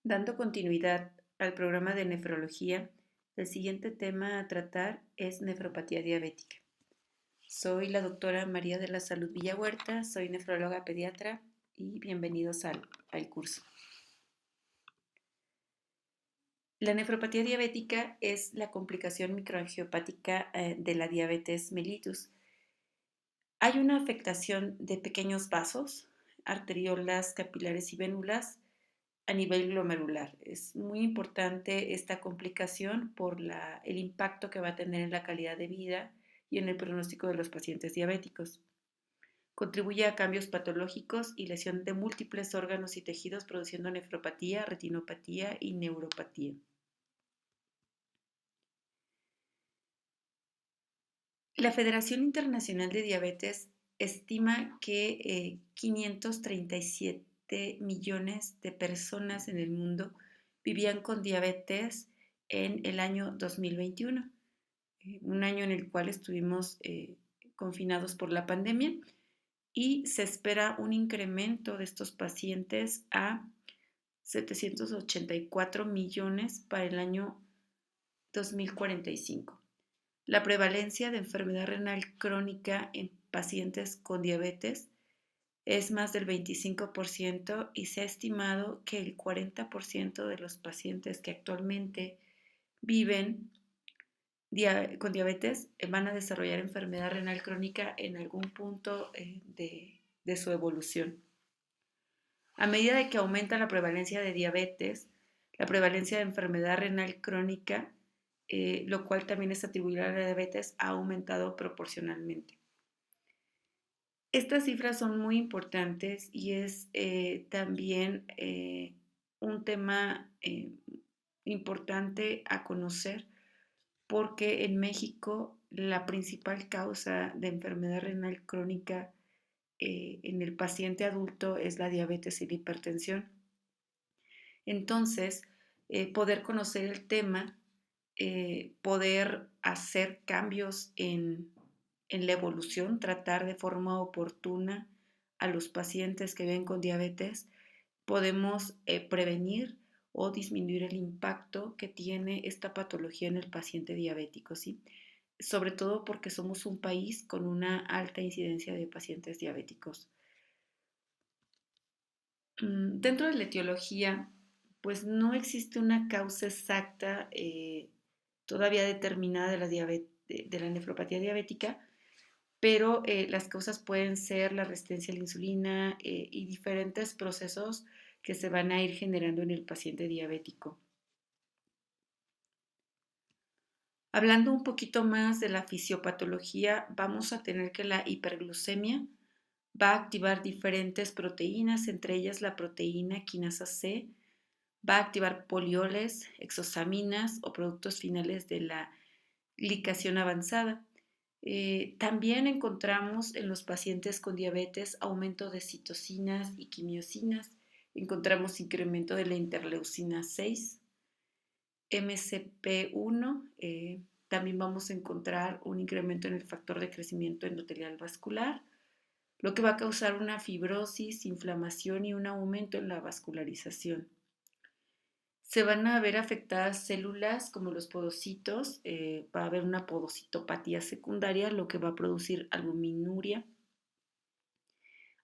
Dando continuidad al programa de nefrología, el siguiente tema a tratar es nefropatía diabética. Soy la doctora María de la Salud Villahuerta, soy nefróloga pediatra y bienvenidos al curso. La nefropatía diabética es la complicación microangiopática de la diabetes mellitus. Hay una afectación de pequeños vasos, arteriolas, capilares y vénulas a nivel glomerular. Es muy importante esta complicación por el impacto que va a tener en la calidad de vida y en el pronóstico de los pacientes diabéticos. Contribuye a cambios patológicos y lesión de múltiples órganos y tejidos, produciendo nefropatía, retinopatía y neuropatía. La Federación Internacional de Diabetes estima que 537 millones de personas en el mundo vivían con diabetes en el año 2021, un año en el cual estuvimos confinados por la pandemia, y se espera un incremento de estos pacientes a 784 millones para el año 2045. La prevalencia de enfermedad renal crónica en pacientes con diabetes es más del 25% y se ha estimado que el 40% de los pacientes que actualmente viven con diabetes van a desarrollar enfermedad renal crónica en algún punto de su evolución. A medida de que aumenta la prevalencia de diabetes, la prevalencia de enfermedad renal crónica, lo cual también es atribuible a la diabetes, ha aumentado proporcionalmente. Estas cifras son muy importantes y es también un tema importante a conocer porque en México la principal causa de enfermedad renal crónica en el paciente adulto es la diabetes y la hipertensión. Entonces, poder conocer el tema, poder hacer cambios en la evolución, tratar de forma oportuna a los pacientes que ven con diabetes, podemos prevenir o disminuir el impacto que tiene esta patología en el paciente diabético, ¿sí? Sobre todo porque somos un país con una alta incidencia de pacientes diabéticos. Dentro de la etiología, pues no existe una causa exacta todavía determinada de la nefropatía diabética, pero las causas pueden ser la resistencia a la insulina y diferentes procesos que se van a ir generando en el paciente diabético. Hablando un poquito más de la fisiopatología, vamos a tener que la hiperglucemia va a activar diferentes proteínas, entre ellas la proteína quinasa C, va a activar polioles, exosaminas o productos finales de la glicación avanzada. También encontramos en los pacientes con diabetes aumento de citocinas y quimiosinas. Encontramos incremento de la interleucina 6, MCP1. También vamos a encontrar un incremento en el factor de crecimiento endotelial vascular, lo que va a causar una fibrosis, inflamación y un aumento en la vascularización. Se van a ver afectadas células como los podocitos, va a haber una podocitopatía secundaria, lo que va a producir albuminuria.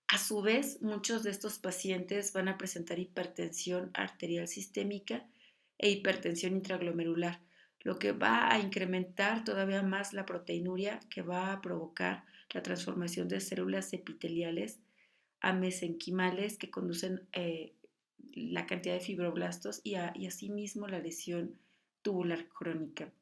A su vez, muchos de estos pacientes van a presentar hipertensión arterial sistémica e hipertensión intraglomerular, lo que va a incrementar todavía más la proteinuria, que va a provocar la transformación de células epiteliales a mesenquimales que conducen la cantidad de fibroblastos y asimismo la lesión tubular crónica.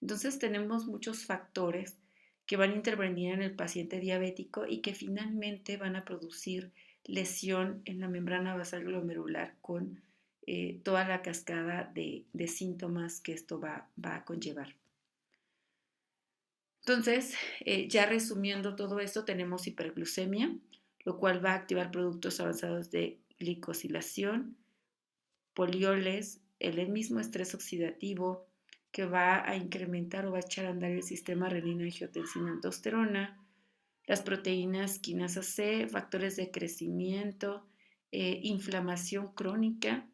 Entonces tenemos muchos factores que van a intervenir en el paciente diabético y que finalmente van a producir lesión en la membrana basal glomerular con toda la cascada de síntomas que esto va a conllevar. Entonces, ya resumiendo todo esto, tenemos hiperglucemia, lo cual va a activar productos avanzados de glicosilación, polioles, el mismo estrés oxidativo que va a incrementar o va a echar a andar el sistema renina-angiotensina-aldosterona, las proteínas quinasa C, factores de crecimiento, inflamación crónica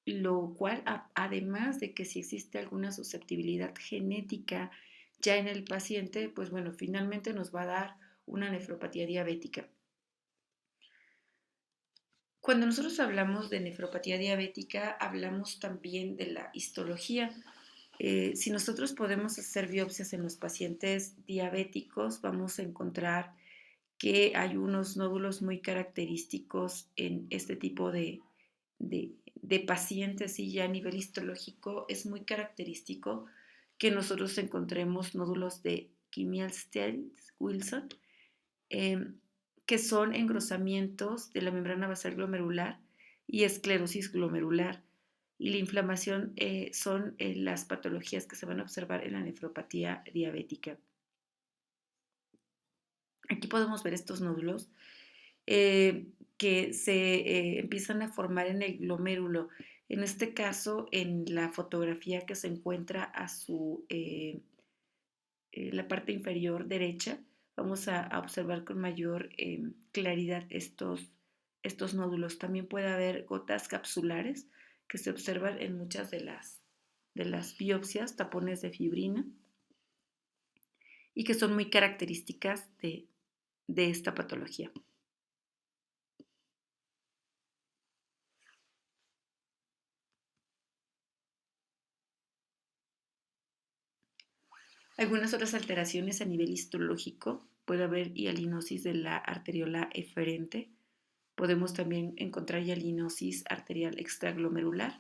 lo cual, además de que si existe alguna susceptibilidad genética ya en el paciente, pues bueno, finalmente nos va a dar una nefropatía diabética. Cuando nosotros hablamos de nefropatía diabética, hablamos también de la histología. Si nosotros podemos hacer biopsias en los pacientes diabéticos, vamos a encontrar que hay unos nódulos muy característicos en este tipo de pacientes, y ya a nivel histológico es muy característico que nosotros encontremos nódulos de Kimmel-Wilson, eh, que son engrosamientos de la membrana basal glomerular y esclerosis glomerular. Y la inflamación son las patologías que se van a observar en la nefropatía diabética. Aquí podemos ver estos nódulos que se empiezan a formar en el glomérulo. En este caso, en la fotografía que se encuentra a la parte inferior derecha, vamos a observar con mayor claridad estos nódulos. También puede haber gotas capsulares que se observan en muchas de las biopsias, tapones de fibrina, y que son muy características de esta patología. Algunas otras alteraciones a nivel histológico, puede haber hialinosis de la arteriola eferente. Podemos también encontrar hialinosis arterial extraglomerular.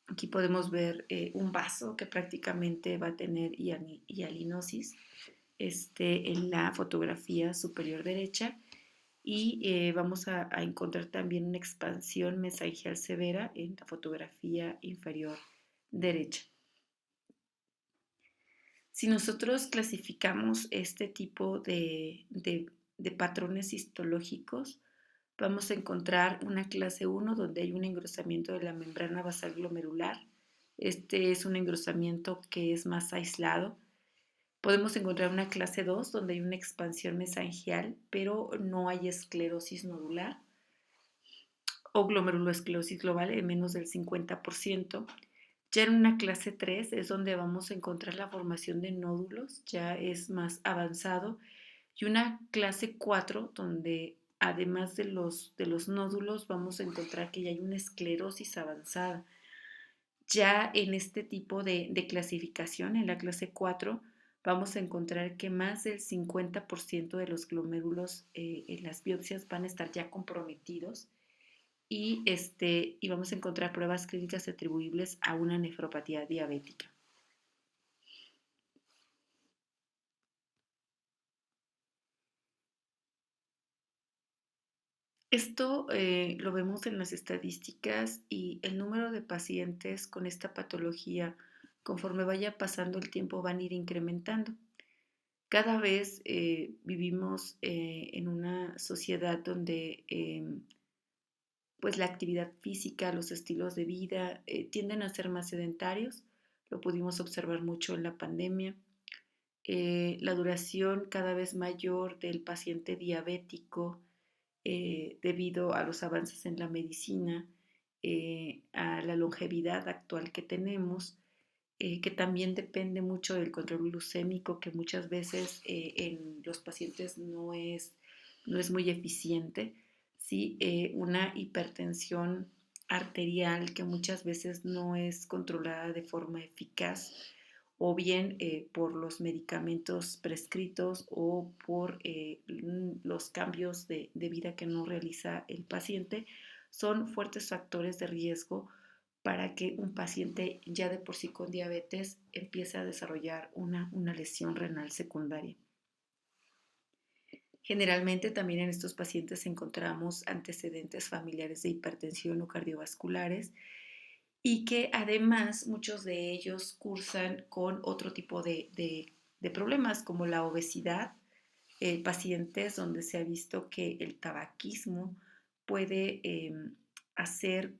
Aquí podemos ver un vaso que prácticamente va a tener hialinosis en la fotografía superior derecha, y vamos a encontrar también una expansión mesangial severa en la fotografía inferior derecha. Si nosotros clasificamos este tipo de patrones histológicos, vamos a encontrar una clase 1 donde hay un engrosamiento de la membrana basal glomerular. Este es un engrosamiento que es más aislado. Podemos encontrar una clase 2 donde hay una expansión mesangial, pero no hay esclerosis nodular o glomerulosclerosis global en menos del 50%. Ya en una clase 3 es donde vamos a encontrar la formación de nódulos, ya es más avanzado, y una clase 4 donde además de los nódulos vamos a encontrar que ya hay una esclerosis avanzada. Ya en este tipo de clasificación, en la clase 4, vamos a encontrar que más del 50% de los glomérulos en las biopsias van a estar ya comprometidos, y vamos a encontrar pruebas clínicas atribuibles a una nefropatía diabética. Esto lo vemos en las estadísticas, y el número de pacientes con esta patología, conforme vaya pasando el tiempo, van a ir incrementando. Cada vez vivimos en una sociedad donde pues la actividad física, los estilos de vida tienden a ser más sedentarios. Lo pudimos observar mucho en la pandemia. La duración cada vez mayor del paciente diabético debido a los avances en la medicina, a la longevidad actual que tenemos, que también depende mucho del control glucémico, que muchas veces en los pacientes no es muy eficiente, ¿sí? Una hipertensión arterial que muchas veces no es controlada de forma eficaz, o bien por los medicamentos prescritos o por los cambios de vida que no realiza el paciente, son fuertes factores de riesgo para que un paciente ya de por sí con diabetes empiece a desarrollar una lesión renal secundaria. Generalmente también en estos pacientes encontramos antecedentes familiares de hipertensión o cardiovasculares, y que además muchos de ellos cursan con otro tipo de problemas como la obesidad, pacientes donde se ha visto que el tabaquismo puede hacer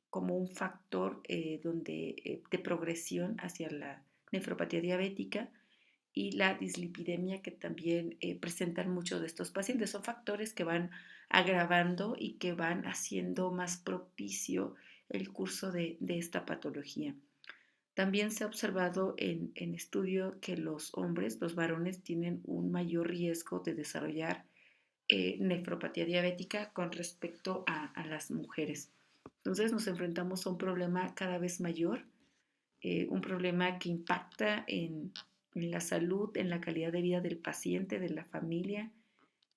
como un factor de progresión hacia la nefropatía diabética, y la dislipidemia que también presentan muchos de estos pacientes. Son factores que van agravando y que van haciendo más propicio el curso de esta patología. También se ha observado en estudio que los hombres, los varones, tienen un mayor riesgo de desarrollar nefropatía diabética con respecto a las mujeres. Entonces nos enfrentamos a un problema cada vez mayor, un problema que impacta en la salud, en la calidad de vida del paciente, de la familia,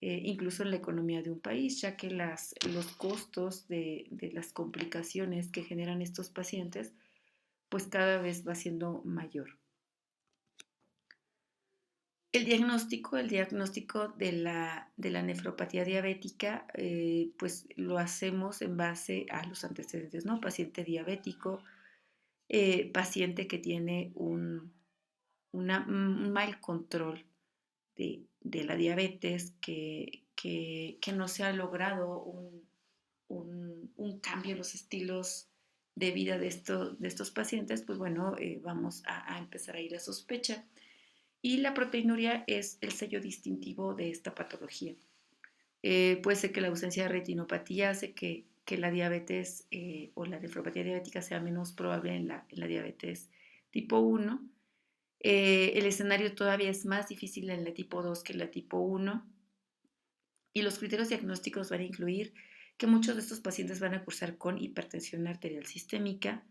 incluso en la economía de un país, ya que los costos de las complicaciones que generan estos pacientes, pues cada vez va siendo mayor. El diagnóstico de la nefropatía diabética, pues lo hacemos en base a los antecedentes, ¿no? Paciente diabético, paciente que tiene un mal control de la diabetes, que no se ha logrado un cambio en los estilos de vida de estos pacientes, pues bueno, vamos a empezar a ir a sospecha. Y la proteinuria es el sello distintivo de esta patología. Puede ser que la ausencia de retinopatía hace que la diabetes o la nefropatía diabética sea menos probable en la diabetes tipo 1. El escenario todavía es más difícil en la tipo 2 que en la tipo 1. Y los criterios diagnósticos van a incluir que muchos de estos pacientes van a cursar con hipertensión arterial sistémica.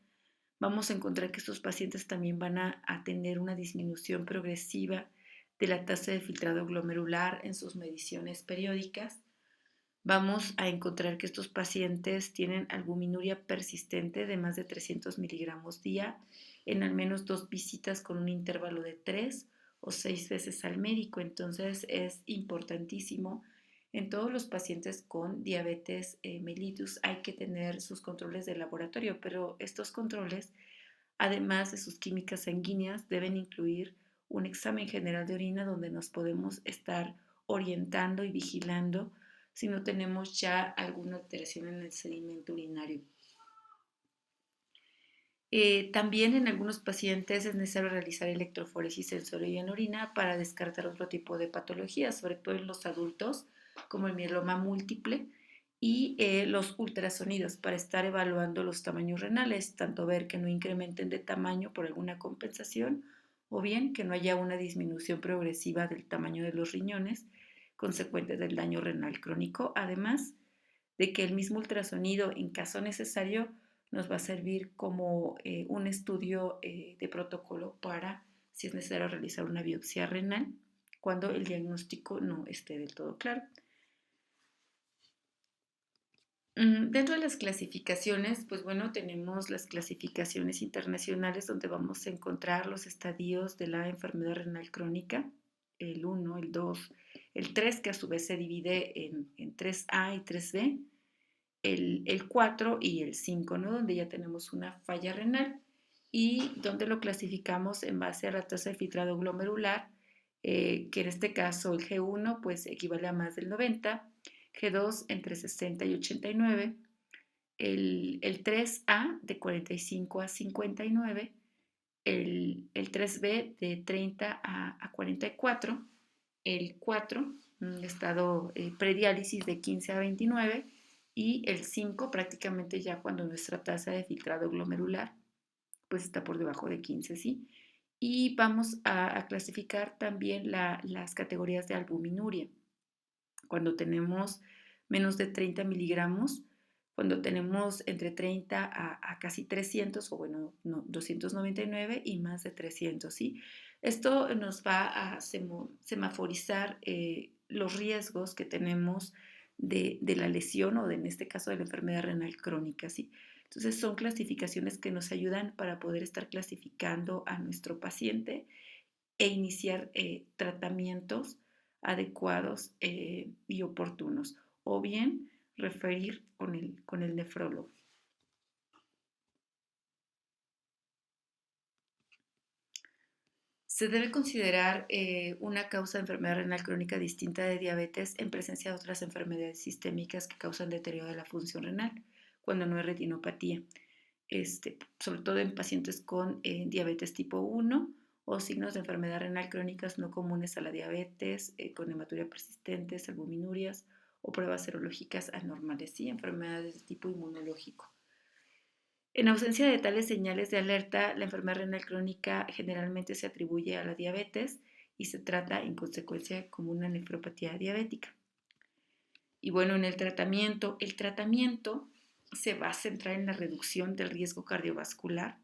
Vamos a encontrar que estos pacientes también van a tener una disminución progresiva de la tasa de filtrado glomerular en sus mediciones periódicas. Vamos a encontrar que estos pacientes tienen albuminuria persistente de más de 300 miligramos día en al menos 2 visitas con un intervalo de 3 o 6 veces al médico. Entonces es importantísimo. En todos los pacientes con diabetes mellitus hay que tener sus controles de laboratorio, pero estos controles, además de sus químicas sanguíneas, deben incluir un examen general de orina donde nos podemos estar orientando y vigilando si no tenemos ya alguna alteración en el sedimento urinario. También en algunos pacientes es necesario realizar electroforesis sensorial en orina para descartar otro tipo de patologías, sobre todo en los adultos, como el mieloma múltiple, y los ultrasonidos para estar evaluando los tamaños renales, tanto ver que no incrementen de tamaño por alguna compensación o bien que no haya una disminución progresiva del tamaño de los riñones consecuente del daño renal crónico, además de que el mismo ultrasonido, en caso necesario, nos va a servir como un estudio de protocolo para, si es necesario, realizar una biopsia renal cuando el diagnóstico no esté del todo claro. Dentro de las clasificaciones, pues bueno, tenemos las clasificaciones internacionales donde vamos a encontrar los estadios de la enfermedad renal crónica, el 1, el 2, el 3, que a su vez se divide en 3A y 3B, el 4 y el 5, ¿no? Donde ya tenemos una falla renal y donde lo clasificamos en base a la tasa de filtrado glomerular, que en este caso el G1 pues equivale a más del 90, G2 entre 60 y 89, el 3A de 45 a 59, el 3B de 30 a 44, el 4, un estado prediálisis de 15 a 29, y el 5 prácticamente ya cuando nuestra tasa de filtrado glomerular pues está por debajo de 15, ¿sí? Y vamos a clasificar también las categorías de albuminuria. Cuando tenemos menos de 30 miligramos, cuando tenemos entre 30 a casi 300, o bueno, no, 299 y más de 300, ¿sí? Esto nos va a semaforizar los riesgos que tenemos de la lesión o en este caso de la enfermedad renal crónica, ¿sí? Entonces son clasificaciones que nos ayudan para poder estar clasificando a nuestro paciente e iniciar tratamientos adecuados y oportunos, o bien referir con el nefrólogo. Se debe considerar una causa de enfermedad renal crónica distinta de diabetes en presencia de otras enfermedades sistémicas que causan deterioro de la función renal, cuando no hay retinopatía, sobre todo en pacientes con diabetes tipo 1 o signos de enfermedad renal crónicas no comunes a la diabetes, con hematuria persistentes, albuminurias o pruebas serológicas anormales, ¿sí? Enfermedades de tipo inmunológico. En ausencia de tales señales de alerta, la enfermedad renal crónica generalmente se atribuye a la diabetes y se trata en consecuencia como una nefropatía diabética. Y bueno, en el tratamiento se va a centrar en la reducción del riesgo cardiovascular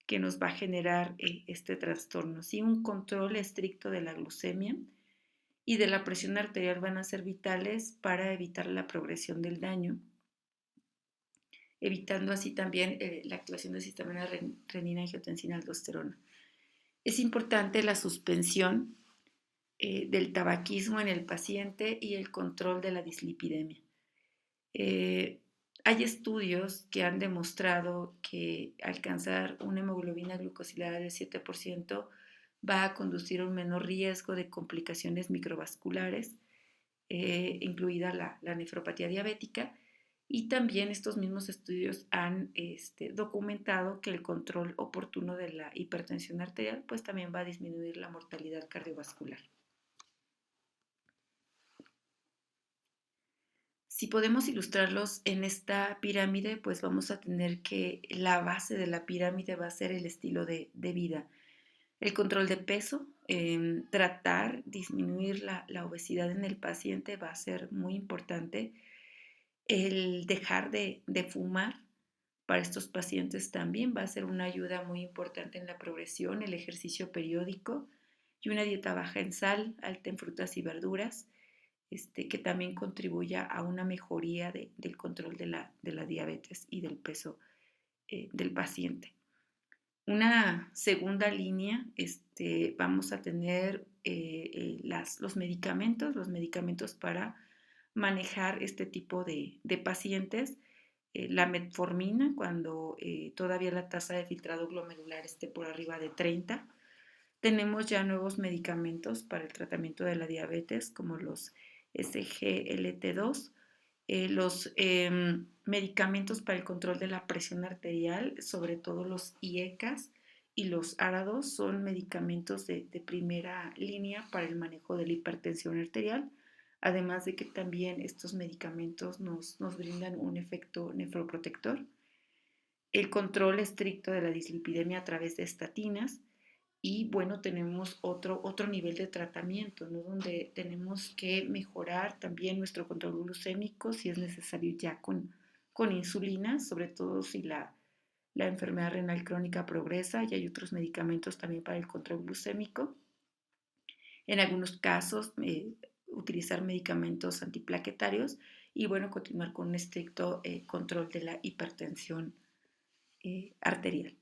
que nos va a generar este trastorno. ¿Sí? Un control estricto de la glucemia y de la presión arterial van a ser vitales para evitar la progresión del daño, evitando así también la activación del sistema renina-angiotensina-aldosterona. Es importante la suspensión del tabaquismo en el paciente y el control de la dislipidemia. Hay estudios que han demostrado que alcanzar una hemoglobina glucosilada del 7% va a conducir a un menor riesgo de complicaciones microvasculares, incluida la nefropatía diabética, y también estos mismos estudios han documentado que el control oportuno de la hipertensión arterial pues también va a disminuir la mortalidad cardiovascular. Si podemos ilustrarlos en esta pirámide, pues vamos a tener que la base de la pirámide va a ser el estilo de vida. El control de peso, tratar, disminuir la obesidad en el paciente va a ser muy importante. El dejar de fumar para estos pacientes también va a ser una ayuda muy importante en la progresión, el ejercicio periódico y una dieta baja en sal, alta en frutas y verduras, que también contribuya a una mejoría del control de la diabetes y del peso del paciente. Una segunda línea, vamos a tener los medicamentos para manejar este tipo de pacientes. La metformina, cuando todavía la tasa de filtrado glomerular esté por arriba de 30. Tenemos ya nuevos medicamentos para el tratamiento de la diabetes, como los SGLT2, los medicamentos para el control de la presión arterial, sobre todo los IECAS y los ARA2, son medicamentos de primera línea para el manejo de la hipertensión arterial, además de que también estos medicamentos nos brindan un efecto nefroprotector. El control estricto de la dislipidemia a través de estatinas. Y bueno, tenemos otro nivel de tratamiento, ¿no? Donde tenemos que mejorar también nuestro control glucémico, si es necesario ya con insulina, sobre todo si la enfermedad renal crónica progresa, y hay otros medicamentos también para el control glucémico. En algunos casos, utilizar medicamentos antiplaquetarios y bueno, continuar con un estricto control de la hipertensión arterial.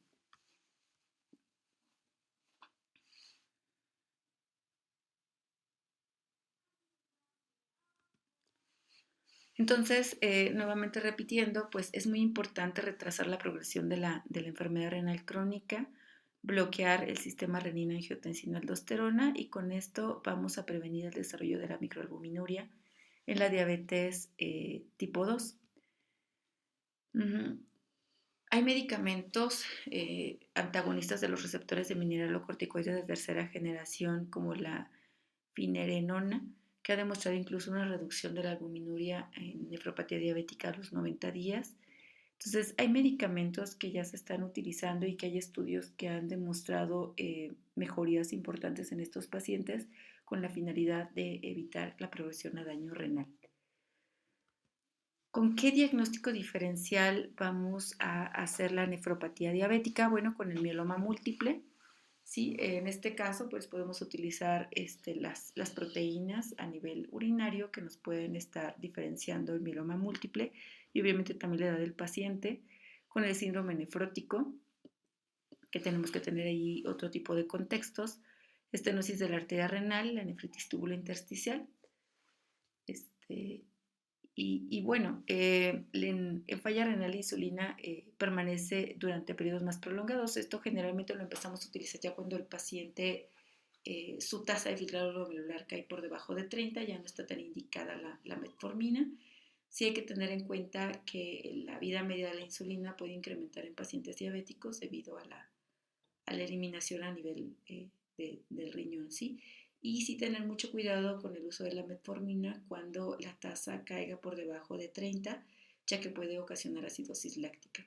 Entonces, nuevamente repitiendo, pues es muy importante retrasar la progresión de la enfermedad renal crónica, bloquear el sistema renina-angiotensina-aldosterona y con esto vamos a prevenir el desarrollo de la microalbuminuria en la diabetes tipo 2. Hay medicamentos antagonistas de los receptores de mineralocorticoides de tercera generación como la finerenona, que ha demostrado incluso una reducción de la albuminuria en nefropatía diabética a los 90 días. Entonces, hay medicamentos que ya se están utilizando y que hay estudios que han demostrado mejorías importantes en estos pacientes con la finalidad de evitar la progresión a daño renal. ¿Con qué diagnóstico diferencial vamos a hacer la nefropatía diabética? Bueno, con el mieloma múltiple. Sí, en este caso, pues podemos utilizar las proteínas a nivel urinario que nos pueden estar diferenciando el mieloma múltiple y obviamente también la edad del paciente. Con el síndrome nefrótico, que tenemos que tener ahí otro tipo de contextos, estenosis de la arteria renal, la nefritis tubulointersticial. Y bueno, en falla renal la insulina permanece durante periodos más prolongados. Esto generalmente lo empezamos a utilizar ya cuando el paciente, su tasa de filtrado glomerular cae por debajo de 30, ya no está tan indicada la metformina. Sí hay que tener en cuenta que la vida media de la insulina puede incrementar en pacientes diabéticos debido a la eliminación a nivel del riñón, ¿sí? Y sí tener mucho cuidado con el uso de la metformina cuando la tasa caiga por debajo de 30, ya que puede ocasionar acidosis láctica.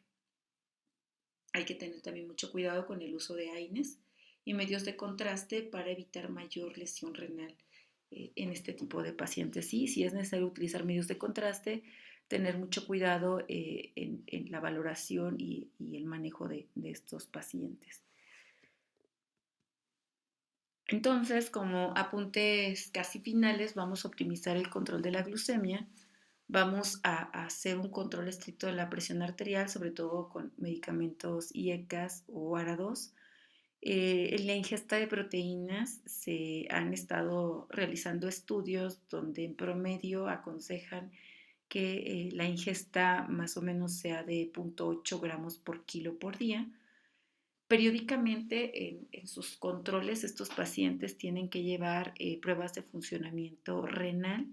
Hay que tener también mucho cuidado con el uso de AINES y medios de contraste para evitar mayor lesión renal en este tipo de pacientes. Sí, si es necesario utilizar medios de contraste, tener mucho cuidado en la valoración y el manejo de estos pacientes. Entonces, como apuntes casi finales, vamos a optimizar el control de la glucemia, vamos a hacer un control estricto de la presión arterial, sobre todo con medicamentos IECAS o ARA2. En la ingesta de proteínas se han estado realizando estudios donde en promedio aconsejan que la ingesta más o menos sea de 0.8 gramos por kilo por día. Periódicamente en sus controles estos pacientes tienen que llevar pruebas de funcionamiento renal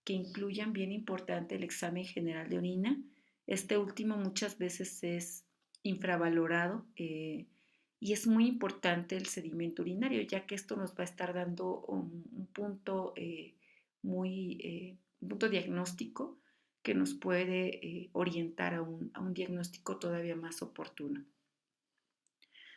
que incluyan, bien importante, el examen general de orina. Este último muchas veces es infravalorado y es muy importante el sedimento urinario, ya que esto nos va a estar dando un punto un punto diagnóstico que nos puede orientar a un diagnóstico todavía más oportuno.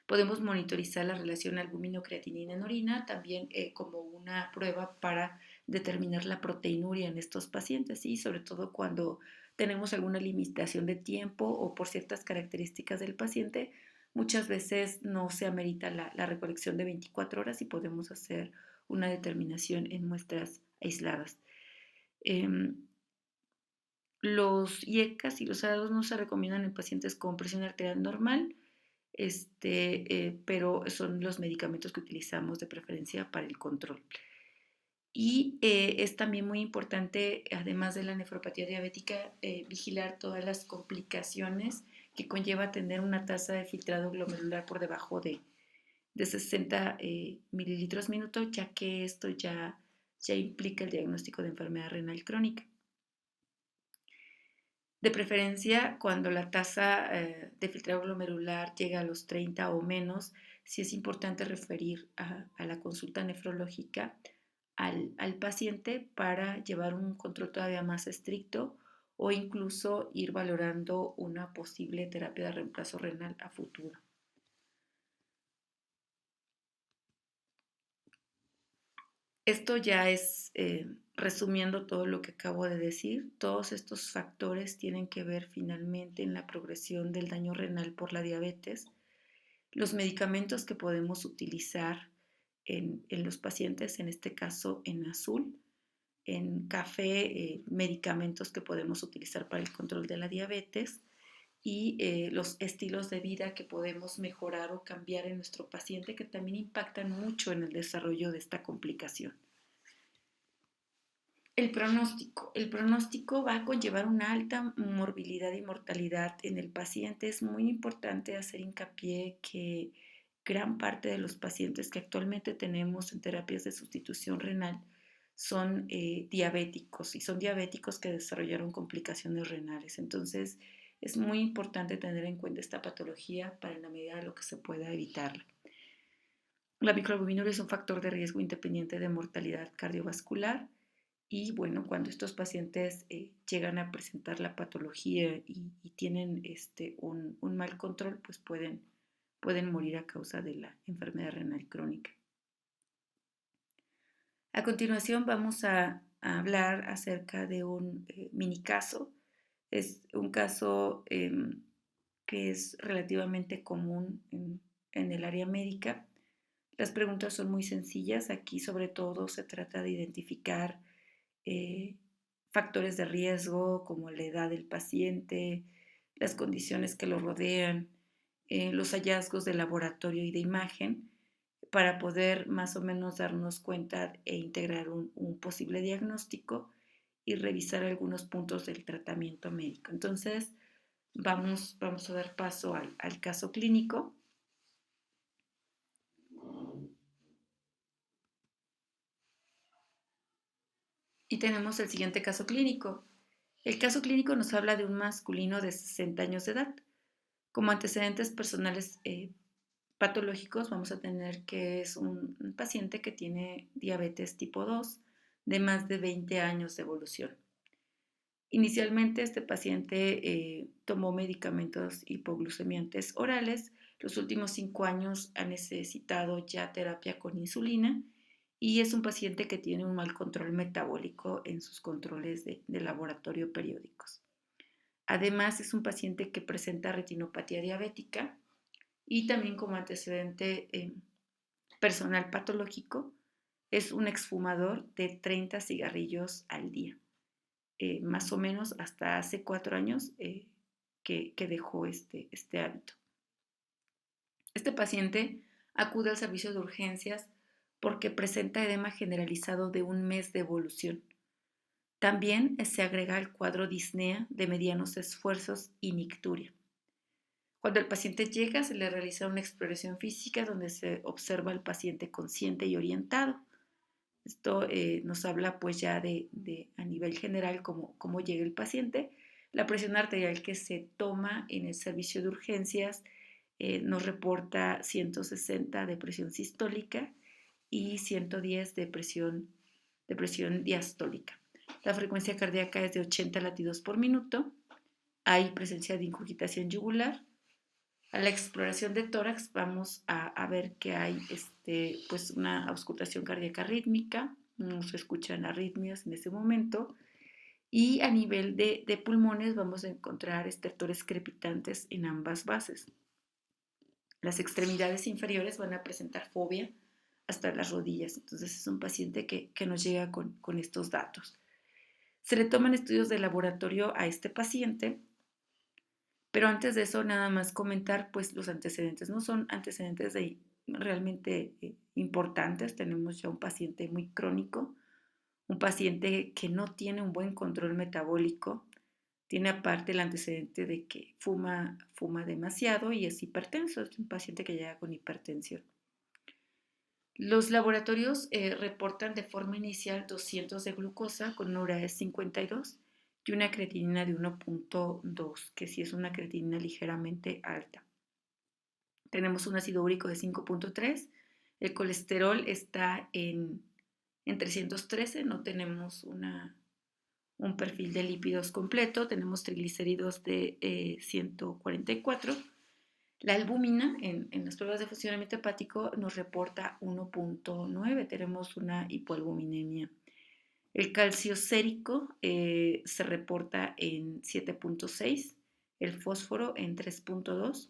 Podemos monitorizar la relación albúmino-creatinina en orina también como una prueba para determinar la proteinuria en estos pacientes y sobre todo cuando tenemos alguna limitación de tiempo o por ciertas características del paciente, muchas veces no se amerita la recolección de 24 horas y podemos hacer una determinación en muestras aisladas. Los IECAS y los ARA2 no se recomiendan en pacientes con presión arterial normal, pero son los medicamentos que utilizamos de preferencia para el control. Y es también muy importante, además de la nefropatía diabética, vigilar todas las complicaciones que conlleva tener una tasa de filtrado glomerular por debajo de 60 mililitros minuto, ya que esto ya implica el diagnóstico de enfermedad renal crónica. De preferencia, cuando la tasa de filtrado glomerular llega a los 30 o menos, sí es importante referir a la consulta nefrológica al paciente para llevar un control todavía más estricto o incluso ir valorando una posible terapia de reemplazo renal a futuro. Esto ya es, resumiendo todo lo que acabo de decir, todos estos factores tienen que ver finalmente en la progresión del daño renal por la diabetes, los medicamentos que podemos utilizar en los pacientes, en este caso en azul, en café, medicamentos que podemos utilizar para el control de la diabetes y los estilos de vida que podemos mejorar o cambiar en nuestro paciente que también impactan mucho en el desarrollo de esta complicación. El pronóstico. El pronóstico va a conllevar una alta morbilidad y mortalidad en el paciente. Es muy importante hacer hincapié que gran parte de los pacientes que actualmente tenemos en terapias de sustitución renal son diabéticos y son diabéticos que desarrollaron complicaciones renales. Entonces, es muy importante tener en cuenta esta patología para en la medida de lo que se pueda evitarla. La microalbuminuria es un factor de riesgo independiente de mortalidad cardiovascular y bueno, cuando estos pacientes llegan a presentar la patología y tienen un mal control, pues pueden morir a causa de la enfermedad renal crónica. A continuación vamos a hablar acerca de un mini caso. Es un caso que es relativamente común en el área médica. Las preguntas son muy sencillas. Aquí sobre todo se trata de identificar factores de riesgo como la edad del paciente, las condiciones que lo rodean, los hallazgos de laboratorio y de imagen para poder más o menos darnos cuenta e integrar un posible diagnóstico y revisar algunos puntos del tratamiento médico. Entonces, vamos a dar paso al caso clínico. Y tenemos el siguiente caso clínico. El caso clínico nos habla de un masculino de 60 años de edad. Como antecedentes personales patológicos vamos a tener que es un paciente que tiene diabetes tipo 2 de más de 20 años de evolución. Inicialmente este paciente tomó medicamentos hipoglucemiantes orales. Los últimos 5 años ha necesitado ya terapia con insulina y es un paciente que tiene un mal control metabólico en sus controles de laboratorio periódicos. Además, es un paciente que presenta retinopatía diabética y también como antecedente personal patológico es un exfumador de 30 cigarrillos al día. Más o menos hasta hace 4 años que dejó este hábito. Este paciente acude al servicio de urgencias porque presenta edema generalizado de un mes de evolución. También se agrega el cuadro disnea de medianos esfuerzos y nicturia. Cuando el paciente llega, se le realiza una exploración física donde se observa al paciente consciente y orientado. Esto nos habla pues ya de a nivel general cómo llega el paciente. La presión arterial que se toma en el servicio de urgencias nos reporta 160 de presión sistólica y 110 de presión diastólica. La frecuencia cardíaca es de 80 latidos por minuto. Hay presencia de ingurgitación yugular. A la exploración de tórax vamos a ver que hay pues una auscultación cardíaca rítmica, no se escuchan arritmias en ese momento, y a nivel de pulmones vamos a encontrar estertores crepitantes en ambas bases. Las extremidades inferiores van a presentar fobia hasta las rodillas, entonces es un paciente que nos llega con estos datos. Se le toman estudios de laboratorio a este paciente. Pero antes de eso, nada más comentar, pues los antecedentes no son antecedentes realmente importantes. Tenemos ya un paciente muy crónico, un paciente que no tiene un buen control metabólico, tiene aparte el antecedente de que fuma demasiado y es hipertenso, es un paciente que llega con hipertensión. Los laboratorios reportan de forma inicial 200 de glucosa con una urea de 52 y una creatinina de 1.2, que sí es una creatinina ligeramente alta. Tenemos un ácido úrico de 5.3, el colesterol está en 313, no tenemos un perfil de lípidos completo, tenemos triglicéridos de 144. La albúmina en las pruebas de funcionamiento hepático nos reporta 1.9, tenemos una hipoalbuminemia. El calcio sérico se reporta en 7.6, el fósforo en 3.2.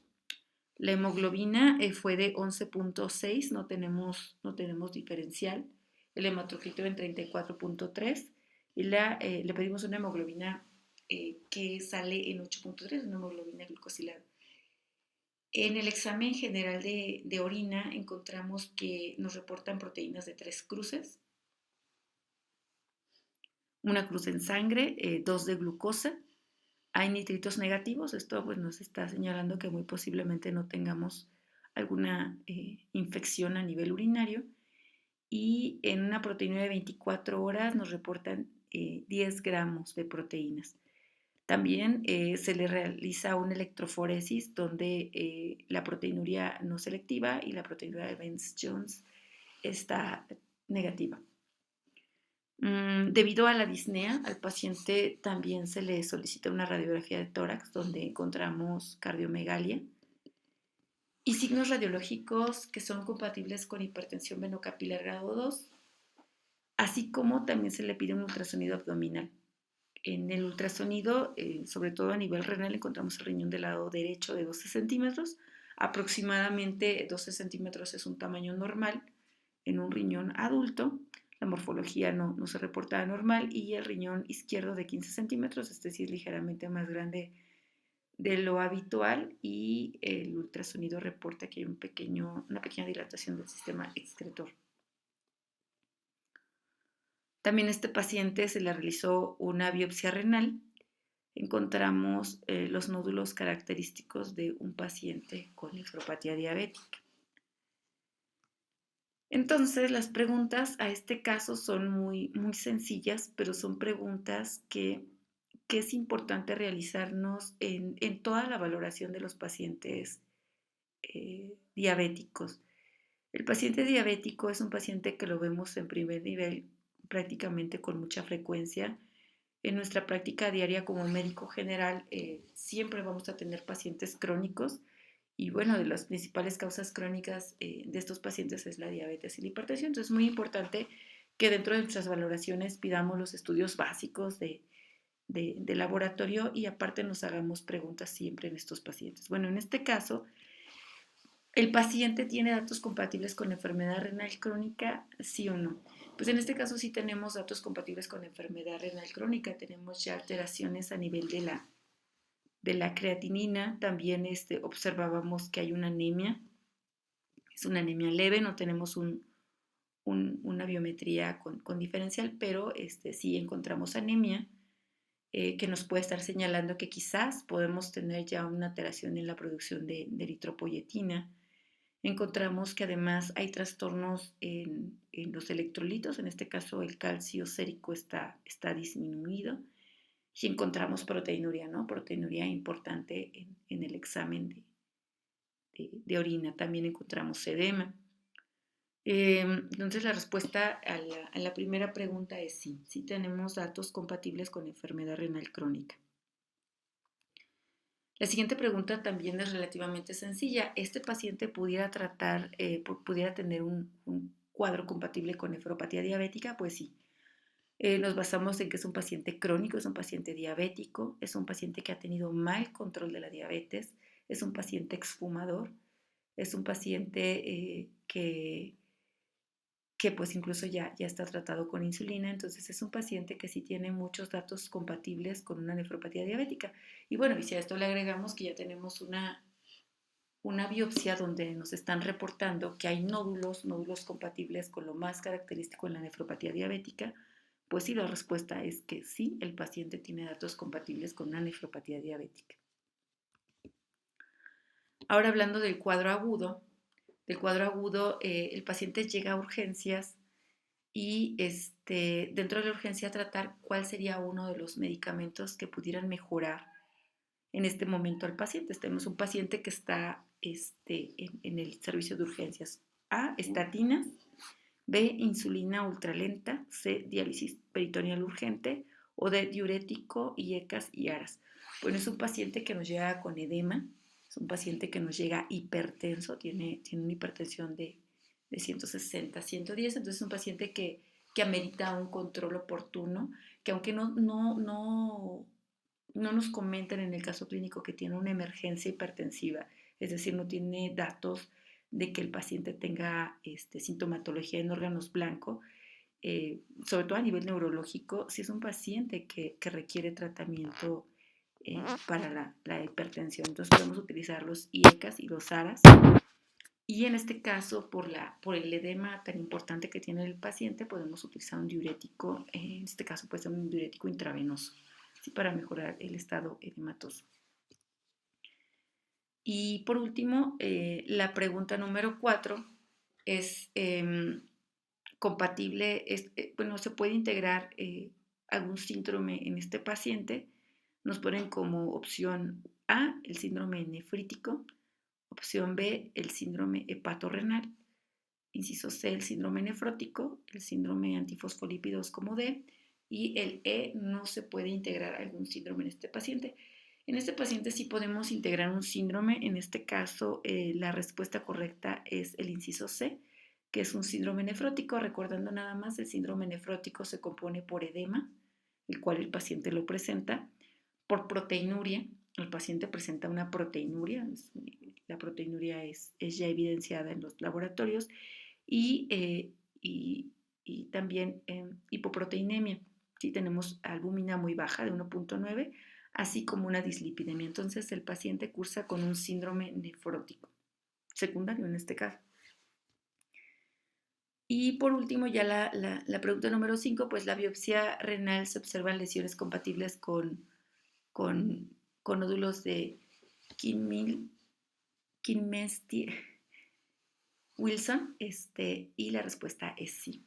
La hemoglobina fue de 11.6, no tenemos diferencial. El hematocrito en 34.3 y le pedimos una hemoglobina que sale en 8.3, una hemoglobina glucosilada. En el examen general de orina encontramos que nos reportan proteínas de 3 cruces, una cruz en sangre, 2 de glucosa. Hay nitritos negativos, esto pues nos está señalando que muy posiblemente no tengamos alguna infección a nivel urinario. Y en una proteína de 24 horas nos reportan 10 gramos de proteínas. También se le realiza una electroforesis donde la proteinuria no selectiva y la proteinuria de Bence-Jones está negativa. Debido a la disnea, al paciente también se le solicita una radiografía de tórax donde encontramos cardiomegalia y signos radiológicos que son compatibles con hipertensión venocapilar grado 2, así como también se le pide un ultrasonido abdominal. En el ultrasonido, sobre todo a nivel renal, encontramos el riñón del lado derecho de 12 centímetros. Aproximadamente 12 centímetros es un tamaño normal en un riñón adulto. La morfología no se reporta anormal y el riñón izquierdo de 15 centímetros, este sí es ligeramente más grande de lo habitual y el ultrasonido reporta que hay una pequeña dilatación del sistema excretor. También a este paciente se le realizó una biopsia renal. Encontramos los nódulos característicos de un paciente con nefropatía diabética. Entonces, las preguntas a este caso son muy sencillas, pero son preguntas que es importante realizarnos en toda la valoración de los pacientes diabéticos. El paciente diabético es un paciente que lo vemos en primer nivel prácticamente con mucha frecuencia En nuestra práctica diaria como médico general siempre vamos a tener pacientes crónicos y bueno, de las principales causas crónicas de estos pacientes es la diabetes y la hipertensión. Entonces es muy importante que dentro de nuestras valoraciones pidamos los estudios básicos de laboratorio y aparte nos hagamos preguntas siempre en estos pacientes. Bueno, en este caso, ¿el paciente tiene datos compatibles con enfermedad renal crónica? ¿Sí o no? Pues en este caso sí tenemos datos compatibles con enfermedad renal crónica. Tenemos ya alteraciones a nivel de la creatinina. También observábamos que hay una anemia. Es una anemia leve, no tenemos una biometría con diferencial, pero sí encontramos anemia que nos puede estar señalando que quizás podemos tener ya una alteración en la producción de eritropoyetina. Encontramos que además hay trastornos en los electrolitos, en este caso el calcio sérico está disminuido y encontramos proteinuria, ¿no? Proteinuria importante en el examen de orina. También encontramos edema. Entonces la respuesta a la primera pregunta es sí, sí tenemos datos compatibles con enfermedad renal crónica. La siguiente pregunta también es relativamente sencilla. ¿Este paciente pudiera pudiera tener un cuadro compatible con nefropatía diabética? Pues sí. Nos basamos en que es un paciente crónico, es un paciente diabético, es un paciente que ha tenido mal control de la diabetes, es un paciente exfumador, es un paciente que pues incluso ya está tratado con insulina, entonces es un paciente que sí tiene muchos datos compatibles con una nefropatía diabética. Y bueno, y si a esto le agregamos que ya tenemos una biopsia donde nos están reportando que hay nódulos compatibles con lo más característico en la nefropatía diabética, pues sí, la respuesta es que sí, el paciente tiene datos compatibles con una nefropatía diabética. Ahora hablando del cuadro agudo, el paciente llega a urgencias y dentro de la urgencia tratar cuál sería uno de los medicamentos que pudieran mejorar en este momento al paciente. Tenemos un paciente que está en el servicio de urgencias. A, estatinas. B, insulina ultralenta. C, diálisis peritoneal urgente. O D, diurético, IECAS y ARAS. Bueno, es un paciente que nos llega con edema, es un paciente que nos llega hipertenso, tiene una hipertensión de 160, 110, entonces es un paciente que amerita un control oportuno, que aunque no nos comentan en el caso clínico que tiene una emergencia hipertensiva, es decir, no tiene datos de que el paciente tenga sintomatología en órganos blancos, sobre todo a nivel neurológico, si es un paciente que requiere tratamiento para la hipertensión. Entonces podemos utilizar los IECAS y los ARAS. Y en este caso, por el edema tan importante que tiene el paciente, podemos utilizar un diurético, en este caso puede ser un diurético intravenoso, ¿sí? Para mejorar el estado edematoso. Y por último, la pregunta número 4 es compatible, bueno, se puede integrar algún síndrome en este paciente. Nos ponen como opción A, el síndrome nefrítico, opción B, el síndrome hepatorrenal, inciso C, el síndrome nefrótico, el síndrome antifosfolípidos como D, y el E, no se puede integrar algún síndrome en este paciente. En este paciente sí podemos integrar un síndrome, en este caso la respuesta correcta es el inciso C, que es un síndrome nefrótico. Recordando nada más, el síndrome nefrótico se compone por edema, el cual el paciente lo presenta, por proteinuria, el paciente presenta una proteinuria, la proteinuria es ya evidenciada en los laboratorios, y también hipoproteinemia. ¿Sí? Tenemos albúmina muy baja de 1.9, así como una dislipidemia. Entonces el paciente cursa con un síndrome nefrótico, secundario en este caso. Y por último, ya la pregunta número 5, pues la biopsia renal se observan lesiones compatibles con nódulos de Kinmesti Wilson, y la respuesta es sí.